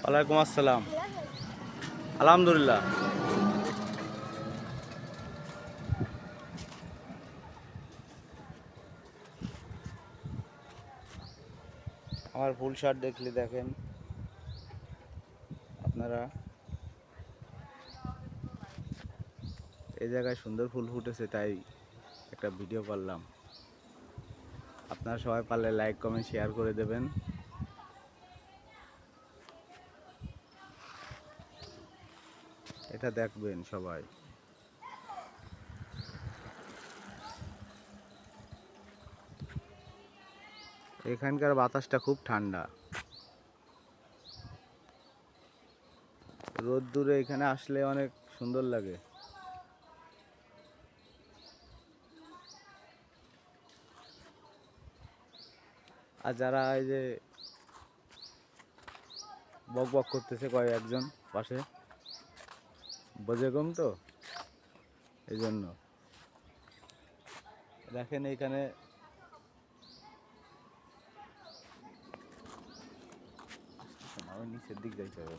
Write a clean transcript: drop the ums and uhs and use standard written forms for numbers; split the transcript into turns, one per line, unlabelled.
ওয়ালাইকুম আসসালাম। আলহামদুলিল্লাহ। আমার ফুল শার্ট দেখলে দেখেন আপনারা, এই জায়গায় সুন্দর ফুল ফুটেছে, তাই একটা ভিডিও করলাম। আপনারা সবাই পারলে লাইক কমেন্ট শেয়ার করে দেবেন। এটা দেখবেন সবাই। এখানকার বাতাসটা খুব ঠান্ডা। রোদ্দুরে এখানে আসলে অনেক সুন্দর লাগে। আর যারা এই যে বক বক করতেছে একজন পাশে, বোঝে কম তো, এই জন্য দেখেন এইখানে নিচের দিক যাইতে হবে।